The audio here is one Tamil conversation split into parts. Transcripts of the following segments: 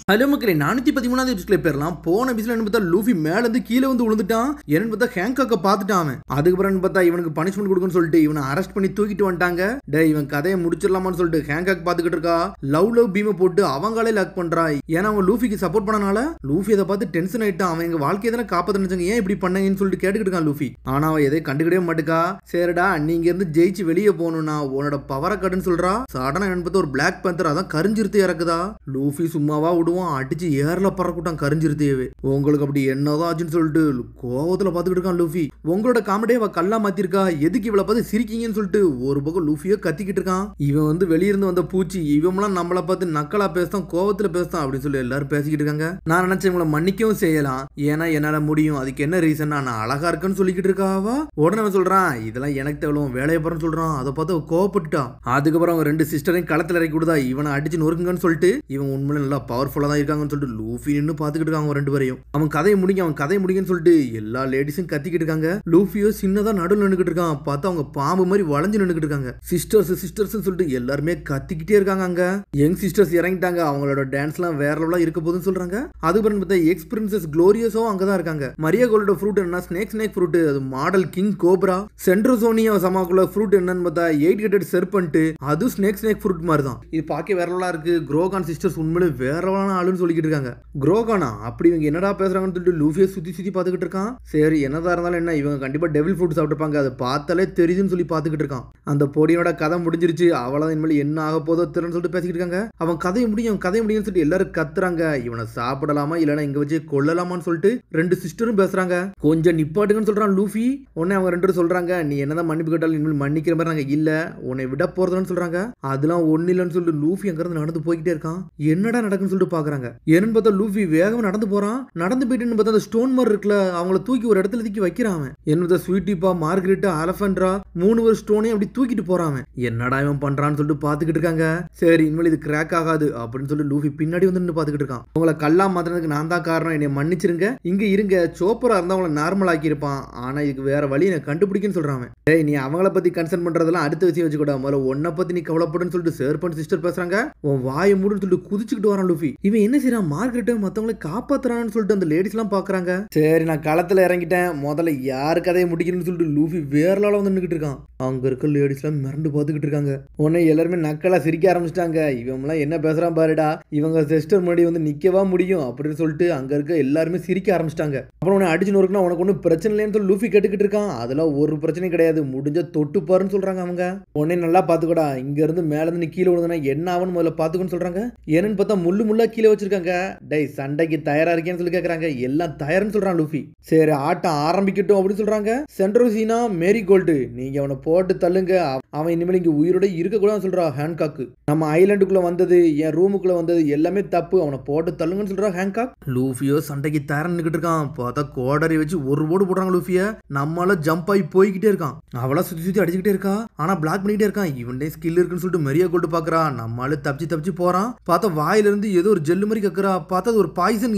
ஹலோ மக்களே 413வது எபிசோட்ல பேர்லாம் போன எபிசோட்ல என்ன பார்த்தா லூஃபி மேல இருந்து கீழ வந்து விழுந்துட்டான். என்னன்னு பார்த்தா ஹேங்காக்க பார்த்துட்டான் அவன். அதுக்கப்புறம் பார்த்தா இவனுக்கு பனிஷ்மென்ட் கொடுக்கணும்னு சொல்லிட்டு இவனை அரெஸ்ட் பண்ணி தூக்கிட்டு வந்துட்டாங்க. டே இவன் கதையை முடிச்சிடலாமான்னு சொல்லிட்டு ஹேங்காக் பார்த்துக்கிட்டு இருக்கா. லவ் பீமை போட்டு அவங்களே லாக் பண்றா. ஏன்னா அவன் லூஃபிக்கு சப்போர்ட் பண்ணனால லூஃபி அதை பார்த்து டென்ஷன் ஆயிட்டான். அவன் எங்க வாழ்க்கையை தானே காப்பாத்த நினைச்சாங்க, ஏன் இப்படி பண்ணீங்கன்னு சொல்லிட்டு கேட்டுக்கிட்டு இருக்கான் லூஃபி. ஆனா அவன் எதை கண்டுக்கிடவே மாட்டுக்கா. சரிடா நீங்க இருந்து ஜெயிச்சு வெளியே போகணும்னா உன்னோட பவரை கட்டுன்னு சொல்றா. சடனா என்னன்னு பார்த்தா ஒரு பிளாக் பேந்தர் அதான் கரிஞ்சிருத்து இறக்குதா. லூஃபி சும்மாவா விடுவான், அடிச்சு ஏர்ல பறக்கூட்டான் கரிஞ்சிருத்தேவே. உங்களுக்கு அப்படி என்னதான் ஆச்சுன்னு சொல்லிட்டு கோவத்துல பாத்துக்கிட்டு இருக்கான் லூஃபி. உங்களோட காமெடியை அவ கல்லா மாத்திருக்கா, எதுக்கு இவளை பார்த்து சிரிக்கீங்கன்னு சொல்லிட்டு ஒரு பக்கம் லூஃபியோ கத்திக்கிட்டு இருக்கான். இவன் வந்து வெளியிருந்து வந்த பூச்சி, இவங்களாம் நம்மளை பார்த்து நக்கலா பேசுதான், கோவத்துல பேசுதான் அப்படின்னு சொல்லி எல்லாரும் பேசிக்கிட்டு இருக்காங்க. நான் நினைச்சேன் இவங்களை மன்னிக்கவும் செய்யலாம், ஏன்னா என்னால முடியும். அதுக்கு என்ன ரீசன், நான் அழகா இருக்குன்னு சொல்லிக்கிட்டு இருக்காவா. உடனே அவன் சொல்றான் இதெல்லாம் எனக்கு தேவையும் வேலையை போறேன்னு சொல்றான். அதை பார்த்து கோவப்பட்டுட்டா. அதுக்கப்புறம் அவங்க ரெண்டு சிஸ்டரையும் களத்துல இறக்கி விடுதா. இவனை அடிச்சு நொறுக்குங்கன்னு சொல்லிட்டு இவன் உண்மையில நல்லா பவர்ஃபுல்லா தான் இருக்காங்கன்னு சொல்லிட்டு லூஃபி நின்று பாத்துக்கிட்டு இருக்காங்க ரெண்டு பேரையும். அவன் கதையை முடிங்கன்னு சொல்லிட்டு எல்லா லேடிஸும் கத்திக்கிட்டு இருக்காங்க. லூஃபியோ சின்னதா நடுவில் நின்னுக்கிட்டு இருக்கான். பார்த்தா அவங்க பாம்பு மாதிரி வளைஞ்சு நின்னுக்கிட்டு இருக்காங்க. சிஸ்டர்ஸ் சொல்லிட்டு எல்லாருமே கத்திக்கிட்டே இருக்காங்க. அங்க யங் சிஸ்டர்ஸ் இறங்கிட்டாங்க. அவங்களோட டான்ஸ் எல்லாம் வேற லெவலா இருக்க போதுன்னு சொல்றாங்க. அதுக்கப்புறம் பார்த்தா எக்ஸ்பிரின்சஸ் குளோரியஸோ அங்கதான் இருக்காங்க. மரியா கோல்டோட ஃப்ரூட் என்ன, ஸ்னேக் ஃப்ரூட், அது மாடல் கிங் கோப்ரா. சென்ட்ரோசோனியா சமாக்குள்ள ஃப்ரூட் என்னன்னு பார்த்தா 8 ஹெட்டட் செர்பன்ட், அது ஸ்னேக் ஃப்ரூட் மாதிரி தான். இது பார்க்க வேற லெவலா இருக்கு. குரோகான் சிஸ்டர்ஸ் உண்மையிலே வேற லெவலான ஆளுன்னு சொல்லிக்கிட்டு இருக்காங்க. குரோகானா அப்படி இவங்க என்னடா பேசுறாங்கன்னு சொல்லிட்டு லூஃபியை சுத்தி பார்த்துக்கிட்டு இருக்கான். சரி என்னதான் இருந்தாலும் என்ன, இவங்க கண்டிப்பா டெவில் ஃப்ரூட் சாப்பிட்டுருப்பாங்க, அதை பார்த்தாலே தெரியுதுன்னு சொல்லி பார்த்துக்கிட்டு இருக்கான். அந்த பொடியோட கதை முடிஞ்சிருச்சு, அவ்வளவு இனிமேல் என்ன ஆக போதோ தெரியும் சொல்லிட்டு பேசிக்கிட்டு இருக்காங்க. அவன் கதையை முடியும் சொல்லிட்டு எல்லாரும் கத்துறாங்க. இவனை சாப்பிடலாமா இல்லைன்னா இங்க வச்சு கொல்லலாமான்னு சொல்லிட்டு ரெண்டு சிஸ்டரும் பேசுறாங்க. கொஞ்சம் நிப்பாட்டுங்கன்னு சொல்றான் லூஃபி. உடனே அவங்க ரெண்டு பேரும் சொல்றாங்க நீ என்னதான் மன்னிப்பு கேட்டாலும் இனிமேல் மன்னிக்கிற மாதிரி நாங்க இல்ல, உன்னை விட போறதுன்னு சொல்றாங்க. அதெல்லாம் ஒண்ணு இல்லைன்னு சொல்லிட்டு லூஃபி அங்க இருந்து நடந்து போய்கிட்டே இருக்கான். என்னடா நடக்குன்னு சொல்லிட்டு பாக்குறாங்க. என்னன்னு பார்த்தா லூஃபி வேகமா நடந்து போறான். நடந்து போயிட்டு பார்த்தா அந்த ஸ்டோன் மாதிரி இருக்குல்ல, அவங்கள தூக்கி ஒரு இடத்துல தூக்கி வைக்கிறான். என்ன ஸ்வீட்டிப்பா, மார்கரெட்டா, அலஃபென்ட்ரா 3 பேர் ஸ்டோனையும் அப்படி தூக்கிட்டு போறான். என்னடா இவன் பண்றான்னு சொல்லிட்டு பாத்துக்கிட்டு இருக்காங்க. சரி இனிமேல் இது கிராக் ஆகாது அப்படின்னு சொல்லிட்டு லூஃபி பின்னாடி வந்து நின்று பாத்துக்கிட்டு இருக்கான். உங்களை கல்லா மாத்தினதுக்கு நான் தான் காரணம், என்னை மன்னிச்சிருங்க, இங்க இருங்க. சோப்பரா இருந்தா அவங்களை நார்மல் ஆக்கி இருப்பான், ஆனா இதுக்கு வேற வழி என்ன கண்டுபிடிக்குன்னு சொல்றான். டேய் நீ அவங்கள பத்தி கன்சர்ன் பண்றதெல்லாம் அடுத்த விஷயம் வச்சுக்கூட, முதல்ல உன்னை பத்தி நீ கவலைப்படுன்னு சொல்லிட்டு சேர்பன் சிஸ்டர் பேசுறாங்க. உன் வாயை மூடுன்னு சொல்லிட்டு குதிச்சுக்கிட்டு வரான் லூஃபி. இவன் என்ன செய்யறான், மார்கரெட்டை மத்தவங்களை காப்பாத்துறான்னு சொல்லிட்டு அந்த லேடிஸ் எல்லாம் பாக்குறாங்க. சரி நான் களத்துல இறங்கிட்டேன், முதல்ல யாரு கதையை முடிக்கணும்னு சொல்லிட்டு லூஃபி வேற லெவல்ல வந்து நின்னுக்கிட்டு இருக்கான். அங்க இருக்க லேடிஸ் எல்லாம் மிரண்டு பாத்துக்கிட்டு இருக்காங்க. உடனே எல்லாருமே நக்கலா சிரிக்க ஆரம்பிச்சிட்டாங்க. இவங்கலாம் என்ன பேசுறான் பாருடா, இவங்க சிஸ்டர் முன்னாடி வந்து நிக்கவா முடியும் அப்படின்னு சொல்லிட்டு அங்க இருக்க எல்லாருமே சிரிக்க ஆரம்பிச்சிட்டாங்க. அப்புறம் உன்னை அடிச்சு நொறுக்குனா உனக்கு ஒன்னும் பிரச்சனை இல்லைன்னு சொல்லி லூஃபி கேட்டுக்கிட்டு இருக்கான். அதெல்லாம் ஒரு பிரச்சனையும் கிடையாது, முடிஞ்ச தொட்டு பாருன்னு சொல்றாங்க அவங்க. உடனே நல்லா பாத்துக்கடா, இங்க இருந்து மேல இருந்து நீ கீழே விழுந்தனா என்ன ஆகுன்னு முதல்ல பாத்துக்கன்னு சொல்றாங்க. என்னன்னு பார்த்தா முள்ளா கீழே வச்சிருக்காங்க. டேய் சண்டைக்கு தயாரா இருக்கேன்னு சொல்லி கேக்குறாங்க. எல்லாம் தயார்னு சொல்றான் லூஃபி. சரி ஆட்டம் ஆரம்பிக்கட்டும் அப்படின்னு சொல்றாங்க. சென்ட்ரோசினா, மேரி கோல்டு நீங்க அவனை போட்டு தள்ளுங்க, அவன் இனிமேல் இங்க உயிரோட இருக்க கூடாதுன்னு சொல்றா ஹேங்காக். நம்ம ஐலாண்டுக்குள்ள வந்தது, என் ரூமுக்குள்ள வந்தது எல்லாமே தப்பு, அவனை போட்டு தள்ளுங்கன்னு சொல்றா ஹேங்காக். லூஃபியோ சண்டைக்கு தயாரா நின்னுக்கிட்டு இருக்கான். பார்த்தா கோடரி வச்சு ஒரு போடு போடுறாங்க லூஃபிய. நம்மளால ஜம்ப் ஆகி போய்கிட்டே இருக்கான். அவளா சுத்தி அடிச்சுக்கிட்டே இருக்கா, ஆனா பிளாக் பண்ணிக்கிட்டே இருக்கான். இவனே ஸ்கில் இருக்குன்னு சொல்லிட்டு மெரியா கோல்டு பாக்குறா. நம்மளால தப்பிச்சு போறான். பார்த்தா வாயில இருந்து ஏதோ ஒரு ஜெல்லு மாதிரி கக்குறா. பார்த்தா அது ஒரு பாய்சன்.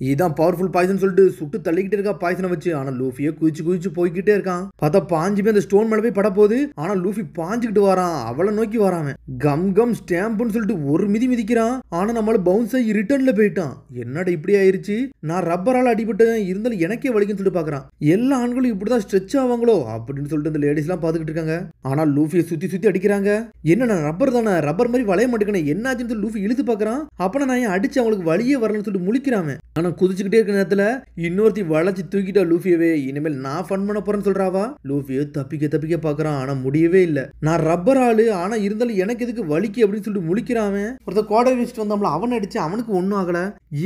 இதுதான் பவர்ஃபுல் பாய்சன் சொல்லிட்டு சுட்டு தள்ளிக்கிட்டே இருக்கா பாய்சனை வச்சு. ஆனா லூஃபியை குதிச்சு போய்கிட்டே இருக்கான். பார்த்தா பாஞ்சு போய் அந்த ஸ்டோன் மேல போய் பட போகுது. ஆனா லூஃபி பாஞ்சுக்கிட்டு வரான், அவளை நோக்கி வரான். கம் ஸ்டாம்ப்னு சொல்லிட்டு ஒரு மிதிக்கிறான். ஆனா நம்மளால பவுன்ஸ் ஆகி ரிட்டர்ன்ல போயிட்டான். என்னடா இப்படி ஆயிருச்சு, நான் ரப்பரால அடிபட்டேன், இருந்தாலும் எனக்கே வலிக்குன்னு சொல்லிட்டு பாக்குறான். எல்லா ஆண்களும் இப்படிதான் ஸ்ட்ரெச் ஆவாங்களோ அப்படின்னு சொல்லிட்டு அந்த லேடிஸ் எல்லாம் பாத்துக்கிட்டு இருக்காங்க. ஆனா லூஃபியை சுத்தி அடிக்கிறாங்க. என்ன ரப்பர் தானே, ரப்பர் மாதிரி வளைய மாட்டேங்கன்னு என்னாச்சுன்னு சொல்லி லூஃபி இழுத்து பாக்குறான். அப்பனா நான் அடிச்சு அவங்களுக்கு வழியே வரலன்னு சொல்லிட்டு முழிக்கிறான். ஆனா குதிச்சுக்கிட்டே இருக்க நேரத்துல இன்னொருத்தி வளைச்சு தூக்கிட்டா லூஃபியவே. இனிமேல் நான் ஃபன் பண்ண போறேன்னு சொல்றாவா. லூஃபியோ தப்பிக்க பாக்குறான், ஆனா முடியவே இல்ல. நான் ரப்பர் ஆளு, ஆனா இருந்தாலும் எனக்கு எதுக்கு வலிக்கு அப்படின்னு சொல்லிட்டு முழிக்கிறான். ஒருத்தர் கோடை வச்சுட்டு வந்தாமல அவன் அடிச்சு அவனுக்கு ஒன்னும் ஆகல,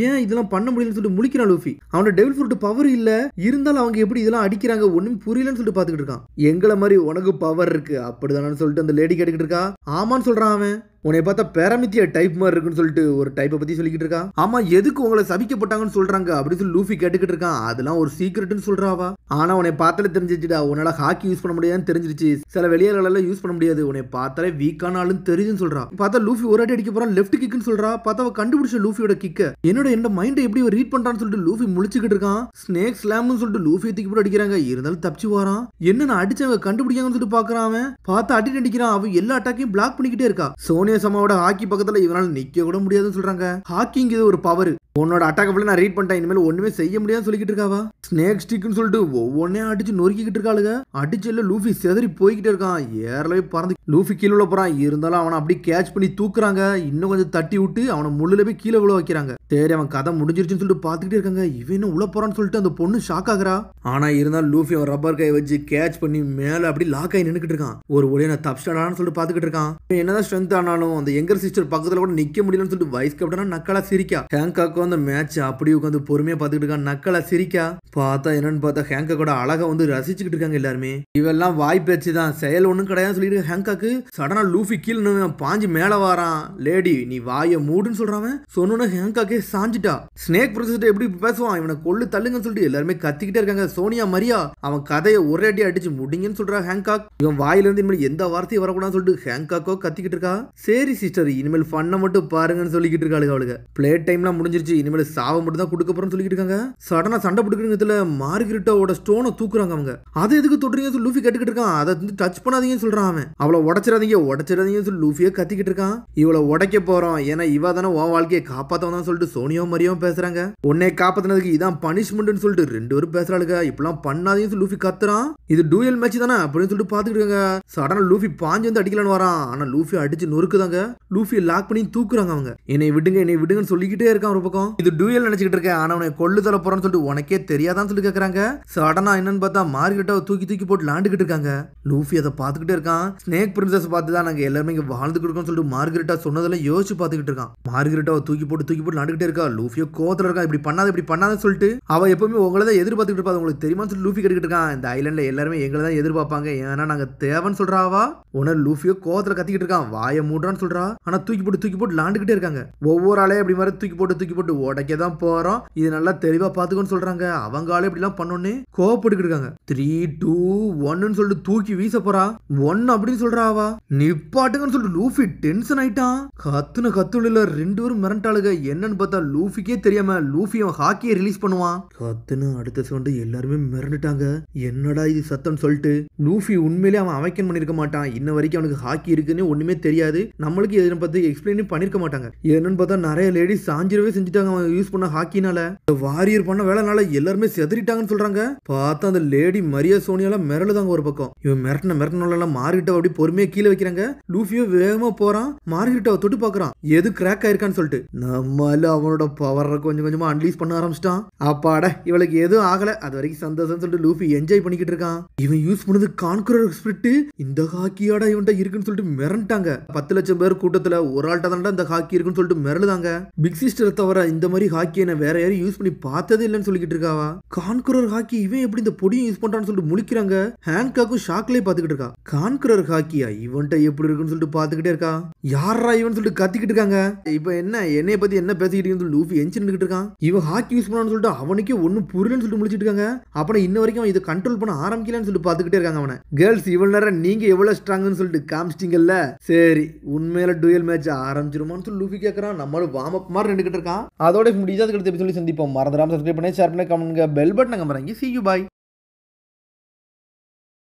ஏன் இதெல்லாம் பண்ண முடியலன்னு சொல்லிட்டு முழிக்கிறான் லூஃபி. அவனோட டெவில் ஃப்ரூட் பவர் இல்ல, இருந்தாலும் அவங்க எப்படி இதெல்லாம் அடிக்கிறாங்க ஒண்ணும் புரியலன்னு சொல்லிட்டு பாத்துக்கிட்டு இருக்கான். எங்களை மாதிரி உனக்கு பவர் இருக்கு அப்படிதானு சொல்லிட்டு அந்த லேடி கேட்டுக்கிட்டு இருக்கா. ஆமான்னு சொல்றான் அவன். உன்னை பார்த்தா பேரமித்திய டைப் மாதிரி இருக்குன்னு சொல்லிட்டு ஒரு டைப்பை பத்தி சொல்லிக்கிட்டு இருக்கா. ஆமா எதுக்கு உங்களை சபிக்கப்பட்டாங்கன்னு சொல்றாங்க அப்படின்னு சொல்லி லூஃபி கேட்டுக்கிட்டு இருக்கான். அதெல்லாம் ஒரு சீக்ரெட்னு சொல்றாவா. ஆனா உன்னை பார்த்தாலே தெரிஞ்சிச்சுடா, உன்னால ஹாக்கி யூஸ் பண்ண முடியாதுன்னு தெரிஞ்சிருச்சு, சில வெளியாளர்கள் எல்லாம் யூஸ் பண்ண முடியாது, உன்னை பார்த்தாலே வீக்கான ஆளுன்னு தெரியுதுன்னு சொல்றான். பார்த்தா லூஃபி ஒரு அடி அடிக்க போறான், லெஃப்ட் கிக்னு சொல்றா. பார்த்தா அவ கண்டுபிடிச்ச லூஃபியோட கிக்க. என்னோட மைண்டை எப்படி ரீட் பண்றான்னு சொல்லிட்டு லூஃபி முழிச்சுக்கிட்டு இருக்கான். ஸ்னேக் ஸ்லாம்னு சொல்லிட்டு லூஃபியை தூக்கி போட்டு அடிக்கிறாங்க. இருந்தாலும் தப்பிச்சு வரான். என்ன நான் அடிச்சவங்க கண்டுபிடிக்காங்கன்னு சொல்லிட்டு பாக்குறான். அவன் பார்த்தா அடி அடிக்கிறான். அவன் எல்லா அட்டாக்கையும் பிளாக் பண்ணிக்கிட்டே இருக்கா. சோனியா சோனியா சமாவோட ஹாக்கி பக்கத்துல இவனால நிக்க கூட முடியாதுன்னு சொல்றாங்க. ஹாக்கிங்கிறது ஒரு பவர். உன்னோட அட்டாக் நான் ரீட் பண்ணிட்டேன், இனிமேல் ஒண்ணுமே செய்ய முடியாதுன்னு சொல்லிக்கிட்டு இருக்காவா. ஸ்னேக் ஸ்டிக்னு சொல்லிட்டு ஒவ்வொன்னே அடிச்சு நொறுக்கிட்டு இருக்காளுங்க. அடிச்சல லூஃபி செதறி போய்கிட்டே இருக்கான். ஏறலவே பறந்து லூஃபி கீழே உள்ள போறான். இருந்தாலும் அவனை அப்படி கேட்ச் பண்ணி தூக்குறாங்க. இன்னும் கொஞ்சம் தட்டி விட்டு அவனை முள்ளுல போய் கீழே விழ வைக்கிறாங்க. சரி அவன் கதை முடிஞ்சிருச்சுன்னு சொல்லிட்டு பாத்துக்கிட்டே இருக்காங்க. இவன் இன்னும் உள்ள போறான்னு சொல்லிட்டு அந்த பொண்ணு ஷாக் ஆகுறா. ஆனா இருந்தாலும் லூஃபி அவன் ரப்பர் கையை வச்சு கேட்ச் பண்ணி மேல அப்படி லாக் ஆகி நின்னுக்கிட்டு இருக்கான். ஒரு ஒளியை நான் தப்ஸ்டாடான்னு சொல்லிட்டு பாத்துக்கிட்டு இருக்கான். என்னதான் ஸ்ட்ரென்த் ஆனாலும் அந்த எங்கர் சிஸ்டர் பக்கத்துல கூட நிக்க முடியலன்னு சொல்லிட்டு வைஸ் கேப்டனா நக்கலா சிரிக்கா. ஹேங்காக் அந்த மேட்ச் அப்படி உட்காந்து பொறுமையா பாத்துக்கிட்டு இருக்கான். நக்கலா சிரிக்கா. பார்த்தா என்னன்னு பார்த்தா ஹேங்காக்கோட அழகா வந்து ரசிச்சுக்கிட்டு இருக்காங்க எல்லாருமே. இவெல்லாம் வாய் பேச்சு தான், செயல் ஒண்ணும் கிடையாது சொல்லிட்டு ஹேங்காக்கு சடனா லூஃபி கீழே பாஞ்சு மேல வாரான். லேடி நீ வாய மூடுன்னு சொல்றான். சொன்ன ஹேங்காக்கே சாஞ்சிட்டா. ஸ்னேக் பிரின்சஸ் எப்படி பேசுவான், இவனை கொள்ளு தள்ளுங்கன்னு சொல்லிட்டு எல்லாருமே கத்திக்கிட்டே இருக்காங்க. சோனியா மரியா அவன் கதையை ஒரே அடி அடிச்சு முடிங்கன்னு சொல்றா ஹேங்காக். இவன் வாயில இருந்து இனிமேல் எந்த வார்த்தையும் வரக்கூடாதுன்னு சொல்லிட்டு ஹேங்காக்கோ கத்திக்கிட்டு இருக்கா. சரி சிஸ்டர் இனிமேல் ஃபன்னை மட்டும் பாருங்கன்னு சொல்லிக்கிட்டு இருக்காளுங்க. அவளுக்கு பிளே டைம்லாம் முடிஞ்சிருச்சு, இனிமேல் சாவ மட்டும் தான் கொடுக்க போறோம்னு சொல்லிட்டு இருக்காங்க. சடனா சண்டை பிடிக்கிறதுல மார்கரெட்டாவோட ஸ்டோனை தூக்குறாங்க அவங்க. அதை எதுக்கு தொடுறீங்கன்னு சொல்லி லூஃபி கட்டிக்கிட்டு இருக்கான். அதை வந்து டச் பண்ணாதீங்கன்னு சொல்றான் அவன். அவளை உடைச்சிடாதீங்கன்னு சொல்லி லூஃபியே கத்திக்கிட்டு இருக்கான். இவளை உடைக்க போறோம், ஏன்னா இவ தானே உன் வாழ்க்கையை காப்பாத்த வந்தான்னு சொல்லிட்டு சோனியோ மரியாவும் பேசுறாங்க. உன்னை காப்பாத்தினதுக்கு இதான் பனிஷ்மெண்ட்னு சொல்லிட்டு ரெண்டு பேரும் பேசுறாளுங்க. இப்பெல்லாம் பண்ணாதீங்கன்னு சொல்லி லூஃபி கத்துறான். இது டூயல் மேட்ச் தானே அப்படின்னு சொல்லிட்டு பாத்துக்கிட்டு இருக்காங்க. சடனா லூஃபி பாஞ்சு வந்து அடிக்கலான்னு வரான். ஆனா லூஃபி அடிச்சு நொறுக்குதாங்க. லூஃபி லாக் பண்ணி தூக்குறாங்க அவங்க. என்னை விடுங்கன்னு சொல்லிக்கிட்டே இருக்கான் ஒரு பக்கம். இது டூயல் நினைச்சுக்கிட்டு இருக்கேன், ஆனா உன்னை கொள்ளு தர போறான்னு சொல்லிட்டு உனக்கே தெரியாதான்னு சொல்லி கேக்குறாங்க. சடனா என்னன்னு பார்த்தா மார்கரெட்டாவை தூக்கி போட்டு லாண்டுகிட்டு இருக்காங்க. லூஃபி அதை பாத்துக்கிட்டே இருக்கான். ஸ்னேக் பிரின்சஸ் பார்த்து தான் நாங்க எல்லாருமே இங்க வாழ்ந்துட்டு இருக்கோம்னு சொல்லிட்டு மார்கரெட்டா சொன்னதெல்லாம் யோசிச்சு பாத்துக்கிட்டு இருக்கான். மார்கரெட்டாவை தூக்கி போட்டு லாண்டுகிட்டே இருக்கா. லூஃபியோ கோவத்துல இருக்கான். இப்படி பண்ணாதன்னு சொல்லிட்டு அவ எப்பவுமே உங்களை தான் எதிர்பார்த்துக்கிட்டு இருப்பா. உங்களுக்கு தெரியுமா சொல்லி லூஃபி கேட்டுக்கிட்டு இருக்கான். இந்த ஐலண்ட்ல எல்லாருமே எங்களை தான் எதிர்பார்ப்பாங்க, ஏன்னா நாங்க தேவைன்னு சொல்றாவா. உடனே லூஃபியோ கோவத்துல கத்திக்கிட்டு இருக்கான். வாயை மூடுறான்னு சொல்றா. ஆனா தூக்கி போட்டு லாண்டுகிட்டே இருக்காங்க. ஒவ்வொரு ஆளையும் அப்படி மாதிரி தூக்கி போட்டு உடைக்க தான் போறோம், இது நல்லா தெளிவா பாத்துக்கோன்னு சொல்றாங்க. அவங்க ஆளே இப்படி எல்லாம் பண்ணோன்னு கோவப்பட்டுக்கிட்டு இருக்காங்க. 3 2 1 சொல்லிட்டு தூக்கி வீச போறா. 1 அப்படின்னு சொல்றா. அவ நிப்பாட்டுங்கன்னு சொல்லிட்டு லூஃபி டென்ஷன் ஆயிட்டான். கத்துன ரெண்டு பேரும் மிரண்டாளுங்க. என்னன்னு பார்த்தா லூஃபிக்கே தெரியாம லூஃபி அவன் ஹாக்கியை ரிலீஸ் பண்ணுவான். கத்துன அடுத்த செகண்ட் எல்லாருமே மிரண்டுட்டாங்க. என்னடா இது சத்தம் சொல்லிட்டு லூஃபி உண்மையிலே அவன் அவைக்கன் பண்ணிருக்க மாட்டான். இன்ன வரைக்கும் அவனுக்கு ஹாக்கி இருக்குன்னு ஒண்ணுமே தெரியாது. நம்மளுக்கு எதை பத்தி எக்ஸ்பிளைன் பண்ணிருக்க மாட்டாங்க. என்னன்னு பார்த்தா நிறைய லேடிஸ் சாஞ்சிரவே செஞ்சுட்டாங்க அவன் யூஸ் பண்ண ஹாக்கினால. வாரியர் பண்ண வேலைனால எல்லாருமே செதறிட்டாங்கன்னு சொல்றாங்க. பார்த்தா அந்த லேடி மரியா சோனியால மிரளுதாங்க ஒரு பக்கம். இவன் மிரட்டின மார்கரெட்டாவை அப்படி பொறுமையா கீழே வைக்கிறாங்க. லூஃபியோ வேகமா போறான். மார்கரெட்டாவை தொட்டு பாக்குறான் எது கிராக் ஆயிருக்கான்னு சொல்லிட்டு. நம்மள அவனோட பவரை கொஞ்சமா அன்லீஸ் பண்ண ஆரம்பிச்சிட்டான். அப்பாட இவளுக்கு எதுவும் ஆகல, அது வரைக்கும் சந்தோஷம் சொல்லிட்டு லூஃபி என்ஜாய் பண்ணிக்கிட்டு இருக்கான். இவன் யூஸ் பண்ணது கான்குரர் ஸ்பிரிட். இந்த ஹாக்கியாடா இவன்ட்ட இருக்குன்னு சொல்லிட்டு மிரண்டாங்க. 10 லட்சம் பேர் கூட்டத்துல ஒரு ஆள்கிட்ட தான் இந்த ஹாக்கி இருக்குன்னு சொல்லிட்டு மிரளுதாங்க. பிக் சிஸ்டர் தவிர இந்த மாதிரி ஹாக்கியை நான் வேற யாரும் யூஸ் பண்ணி பார்த்ததே இல்லைன்னு சொல்லிக்கிட்டு இருக்காவா. கான்குரர் ஹாக்கி இவன் எப்படி இந்த பொடியும் யூஸ் பண்றான்னு சொல்லிட்டு முழிக்கிறாங்க. ஹேங்காக்கும் ஷாக்லயே பாத்துக்கிட்டு இருக்கா. கான்குரர் ஹாக்கியா இவன்ட்ட எப்படி இருக்குன்னு சொல்லிட்டு பாத்துக்கிட்டே இருக்கா. யாரா இவன் சொல்லிட்டு கத்திக்கிட்டு இருக்காங்க. இப்ப என்னைய பத்தி என்ன பேசிக்கிட்டு லூஃபி எஞ்சிட்டு இருக்கான். இவன் ஹாக்கி யூஸ் பண்ணான்னு சொல்லிட்டு அவனுக்கே ஒன்னும் புரியலன்னு சொல்லிட்டு முடிச்சிட்டு இருக்காங்க. அப்புறம் இன்ன வரைக்கும் இதை கண்ட்ரோல் பண்ண ஆரம்பிக்கலன்னு சொல்லிட்டு பாத்துக்கிட்டே இருக்காங்க. அவனை கேர்ள்ஸ் இவ்வளவு நேரம் நீங்க எவ்வளவு ஸ்ட்ராங்னு சொல்லிட்டு காமிச்சிட்டீங்கல்ல, சரி உண்மையில டூயல் மேட்ச் ஆரம்பிச்சிருமான்னு சொல்லி லூஃபி கேட்கறான். நம்மளும் வார்ம் அப் மாதிரி நின்றுகிட்டு இருக்கான். அதோட முடியாத சொல்லி சந்திப்போம். மறந்துடாம சப்ஸ்கிரைப் பண்ணி ஷேர் பண்ணி கமெண்ட் பெல் பட்டன் நம்புறாங்க. See you bye.